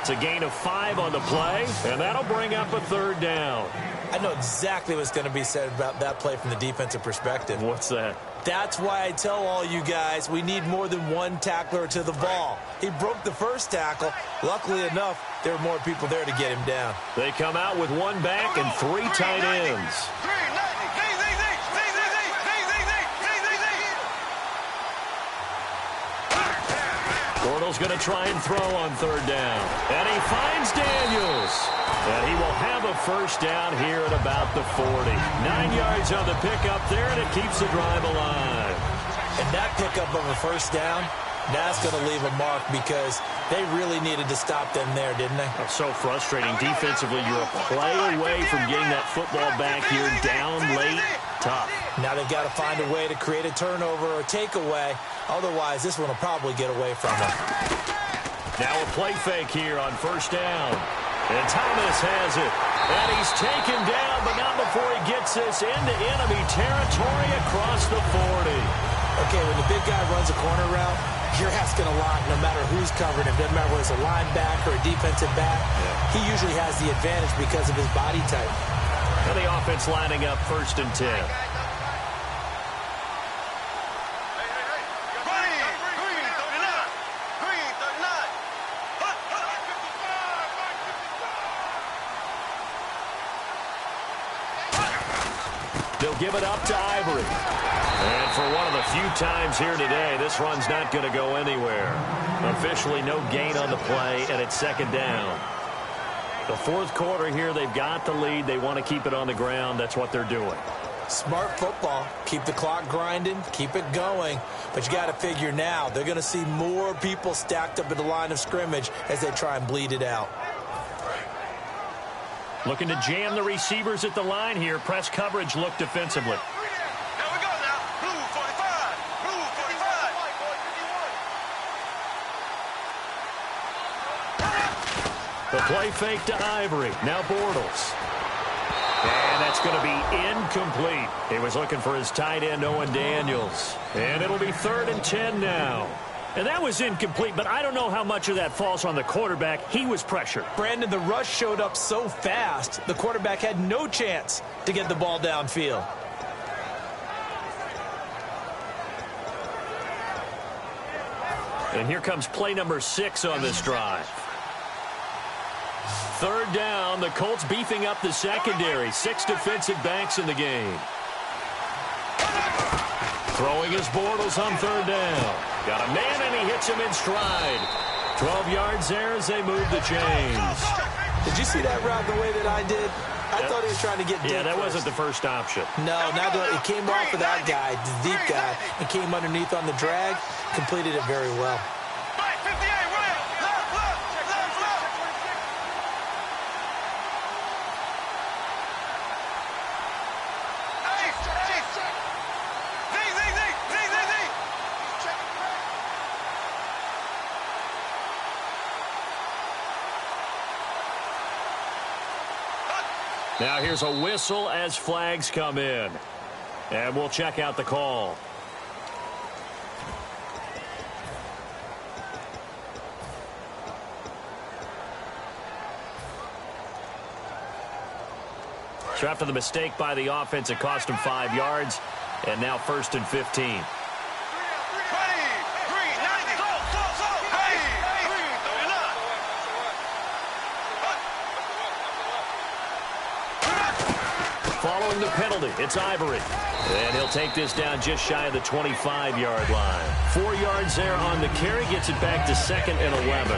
It's a gain of 5 on the play, and that'll bring up a third down. I know exactly what's going to be said about that play from the defensive perspective. What's that? That's why I tell all you guys we need more than one tackler to the ball. He broke the first tackle. Luckily enough, there were more people there to get him down. They come out with 1 back and 3 tight ends. Bortles going to try and throw on third down. And he finds Daniels. And he will have a first down here at about the 40. 9 yards on the pickup there, and it keeps the drive alive. And that pickup of a first down, that's going to leave a mark because they really needed to stop them there, didn't they? Oh, so frustrating. Defensively, you're a play away from getting that football back here down late. Tough. Now they've got to find a way to create a turnover or takeaway. Otherwise, this one will probably get away from them. Now a play fake here on first down. And Thomas has it. And he's taken down, but not before he gets this into enemy territory across the 40. Okay, when the big guy runs a corner route, you're asking a lot no matter who's covering him. Doesn't matter whether it's a linebacker or a defensive back. He usually has the advantage because of his body type. And the offense lining up 1st and 10. They'll give it up to Ivory. And for one of the few times here today, this run's not going to go anywhere. Officially no gain on the play, and it's 2nd down. The 4th quarter here, they've got the lead. They want to keep it on the ground. That's what they're doing. Smart football. Keep the clock grinding. Keep it going. But you got to figure now, they're going to see more people stacked up at the line of scrimmage as they try and bleed it out. Looking to jam the receivers at the line here. Press coverage look defensively. There we go now. Blue 45. Blue 45. The play fake to Ivory. Now Bortles. And that's going to be incomplete. He was looking for his tight end, Owen Daniels. And it'll be 3rd and 10 now. And that was incomplete, but I don't know how much of that falls on the quarterback. He was pressured. Brandon, the rush showed up so fast, the quarterback had no chance to get the ball downfield. And here comes play number 6 on this drive. 3rd down, the Colts beefing up the secondary. 6 defensive backs in the game. Throwing his Bortles on 3rd down. Got a man, and he hits him in stride. 12 yards there as they move the chains. Did you see that route the way that I did? I thought he was trying to get deep. Yeah, that first. wasn't the first option. No, it came off of that guy, the deep guy, and came underneath on the drag, completed it very well. Right, 58, right. Left. Now here's a whistle as flags come in. And we'll check out the call. So after the mistake by the offense, it cost him 5 yards. And now 1st and 15. Following the penalty, it's Ivory. And he'll take this down just shy of the 25-yard line. 4 yards there on the carry, gets it back to 2nd and 11.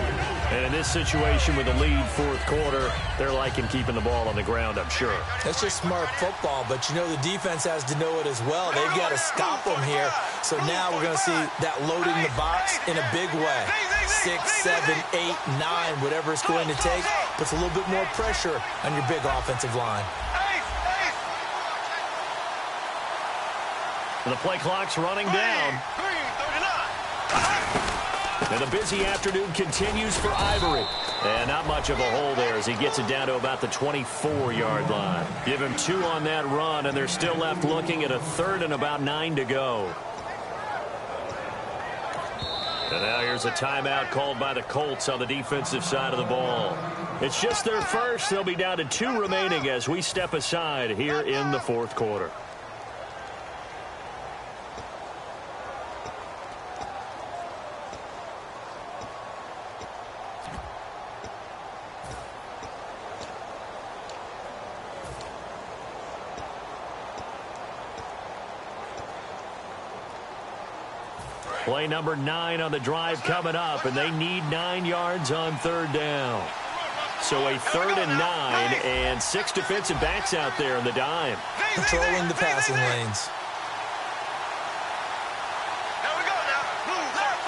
And in this situation with the lead 4th quarter, they're liking keeping the ball on the ground, I'm sure. That's just smart football, but you know the defense has to know it as well. They've got to stop them here. So now we're going to see that loading the box in a big way. 6, 7, 8, 9, whatever it's going to take, puts a little bit more pressure on your big offensive line. The play clock's running down. And the busy afternoon continues for Ivory. And not much of a hole there as he gets it down to about the 24-yard line. Give him 2 on that run, and they're still left looking at a 3rd and about 9 to go. And now here's a timeout called by the Colts on the defensive side of the ball. It's just their first. They'll be down to 2 remaining as we step aside here in the 4th quarter. Play number 9 on the drive coming up, and they need 9 yards on 3rd down. So a 3rd and 9, and 6 defensive backs out there in the dime. Controlling the passing lanes. Here we go now. Move left.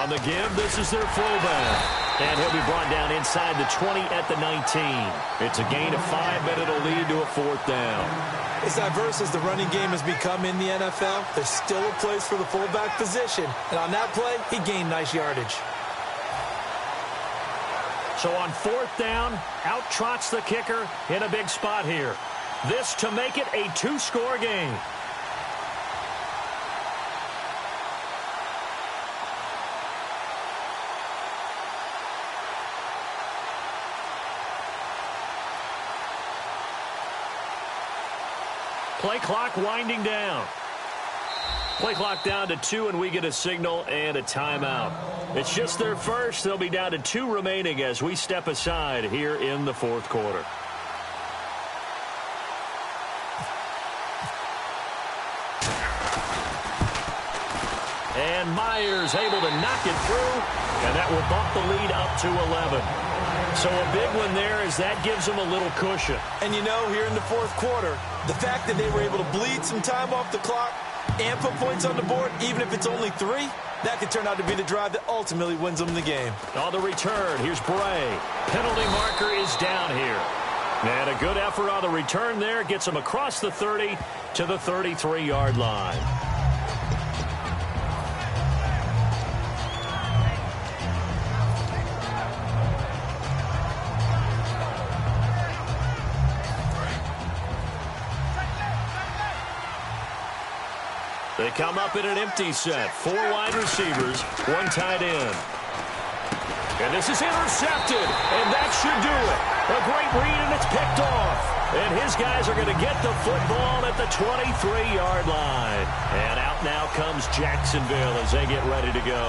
On the give, this is their fullback. And he'll be brought down inside the 20 at the 19. It's a gain of 5, but it'll lead to a 4th down. As diverse as the running game has become in the NFL, there's still a place for the fullback position. And on that play, he gained nice yardage. So on 4th down, out trots the kicker in a big spot here. This to make it a 2-score game. Play clock winding down. Play clock down to 2, and we get a signal and a timeout. It's just their first. They'll be down to 2 remaining as we step aside here in the 4th quarter. And Myers able to knock it through, and that will bump the lead up to 11. So a big one there as that gives them a little cushion. And you know, here in the 4th quarter, the fact that they were able to bleed some time off the clock and put points on the board, even if it's only 3, that could turn out to be the drive that ultimately wins them the game. On the return, here's Bray. Penalty marker is down here. And a good effort on the return there gets them across the 30 to the 33-yard line. They come up in an empty set. 4 wide receivers, 1 tight end. And this is intercepted, and that should do it. A great read, and it's picked off. And his guys are going to get the football at the 23-yard line. And out now comes Jacksonville as they get ready to go.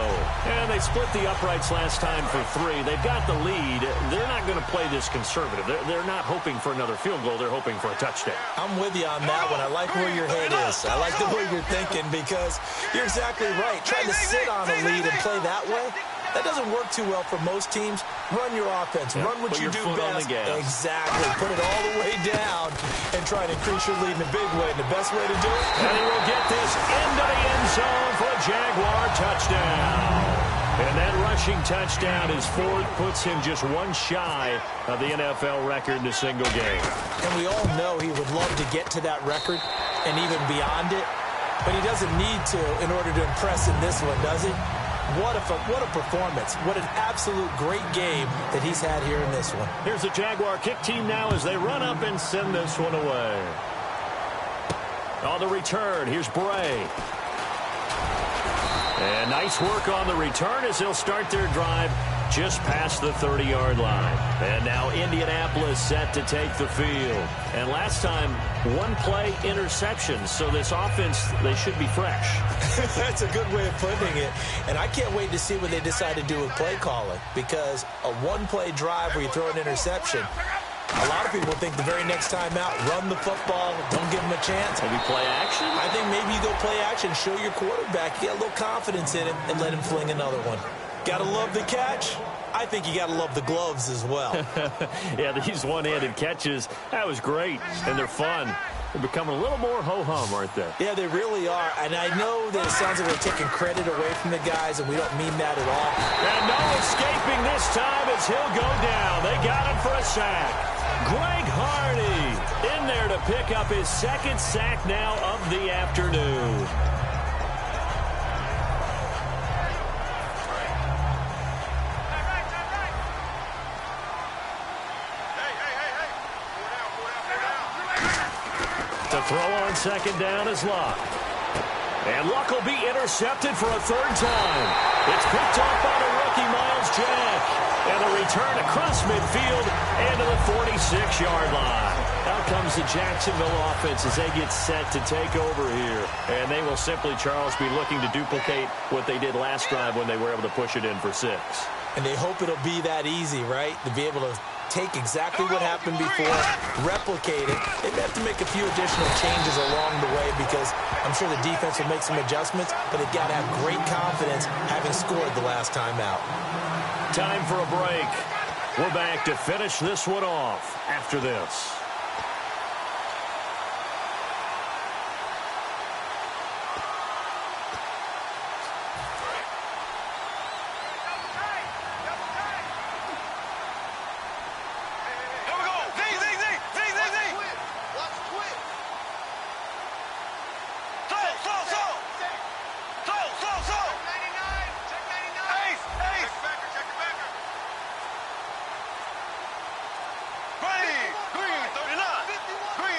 And they split the uprights last time for 3. They've got the lead. They're not going to play this conservative. They're not hoping for another field goal. They're hoping for a touchdown. I'm with you on that one. I like where your head is. I like the way you're thinking because you're exactly right. Trying to sit on a lead and play that way, that doesn't work too well for most teams. Run your offense. Run what you do best. Exactly. Put it all the way down and try to increase your lead in a big way. And the best way to do it. And he will get this into the end zone for a Jaguar touchdown. And that rushing touchdown is fourth, puts him just one shy of the NFL record in a single game. And we all know he would love to get to that record and even beyond it. But he doesn't need to in order to impress in this one, does he? What a performance. What an absolute great game that he's had here in this one. Here's the Jaguar kick team now as they run up and send this one away. On the return, here's Bray. And nice work on the return as they'll start their drive just past the 30-yard line. And now Indianapolis set to take the field. And last time, one-play interception. So this offense, they should be fresh. That's a good way of putting it. And I can't wait to see what they decide to do with play calling. Because a one-play drive where you throw an interception, a lot of people think the very next time out, run the football, don't give them a chance. Maybe play action? I think maybe you go play action, show your quarterback, get a little confidence in him, and let him fling another one. Got to love the catch. I think you got to love the gloves as well. Yeah, these one-handed catches, that was great, and they're fun. They're becoming a little more ho-hum, aren't they? Yeah, they really are. And I know that it sounds like we're taking credit away from the guys, and we don't mean that at all. And no escaping this time as he'll go down. They got him for a sack. Greg Hardy in there to pick up his second sack now of the afternoon. To throw on second down is Luck. And Luck will be intercepted for a third time. It's picked off by the rookie Miles Jack. And a return across midfield and to the 46-yard line. Out comes the Jacksonville offense as they get set to take over here. And they will simply, Charles, be looking to duplicate what they did last drive when they were able to push it in for 6. And they hope it'll be that easy, right? To be able to take exactly what happened before, replicate it. They have to make a few additional changes along the way because I'm sure the defense will make some adjustments, but they've got to have great confidence having scored the last time out. Time for a break. We're back to finish this one off after this.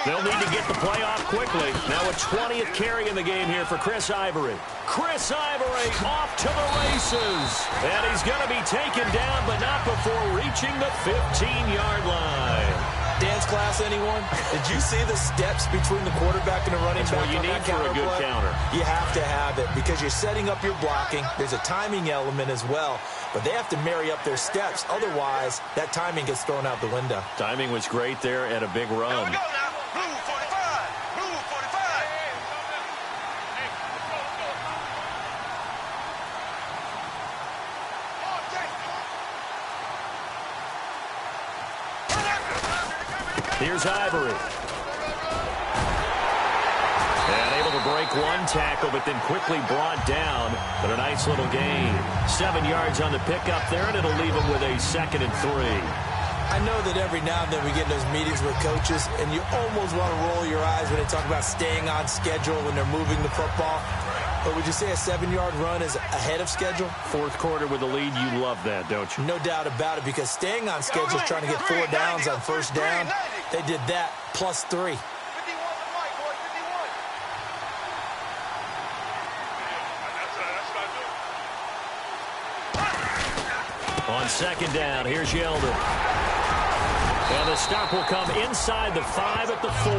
They'll need to get the play off quickly. Now a 20th carry in the game here for Chris Ivory. Chris Ivory off to the races. And he's going to be taken down, but not before reaching the 15-yard line. Dance class, anyone? Did you see the steps between the quarterback and the running back? That's what you need for a good counter. You have to have it because you're setting up your blocking. There's a timing element as well, but they have to marry up their steps. Otherwise, that timing gets thrown out the window. Timing was great there and a big run. Here's Ivory. And able to break one tackle, but then quickly brought down. But a nice little gain. 7 yards on the pickup there, and it'll leave him with a 2nd and 3. I know that every now and then we get in those meetings with coaches, and you almost want to roll your eyes when they talk about staying on schedule when they're moving the football. But would you say a 7-yard run is ahead of schedule? Fourth quarter with the lead, you love that, don't you? No doubt about it, because staying on schedule is trying to get 4 downs on first down. They did that, plus 3. On second down, here's Yeldon. And the stop will come inside the 5 at the 4.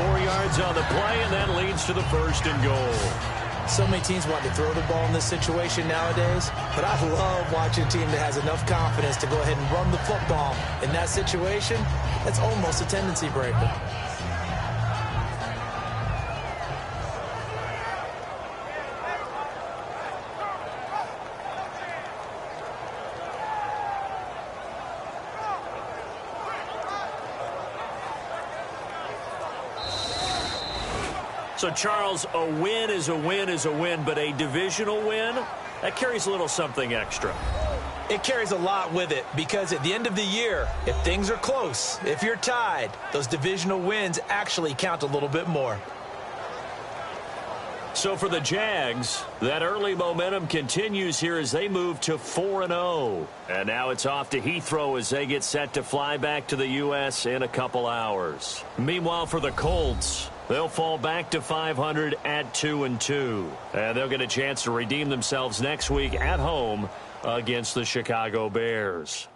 4 yards on the play, and that leads to the 1st and goal. So many teams want to throw the ball in this situation nowadays, but I love watching a team that has enough confidence to go ahead and run the football. In that situation, that's almost a tendency breaker. So, Charles, a win is a win is a win, but a divisional win, that carries a little something extra. It carries a lot with it because at the end of the year, if things are close, if you're tied, those divisional wins actually count a little bit more. So for the Jags, that early momentum continues here as they move to 4-0. And now it's off to Heathrow as they get set to fly back to the U.S. in a couple hours. Meanwhile, for the Colts, they'll fall back to 500 at 2-2. And they'll get a chance to redeem themselves next week at home against the Chicago Bears.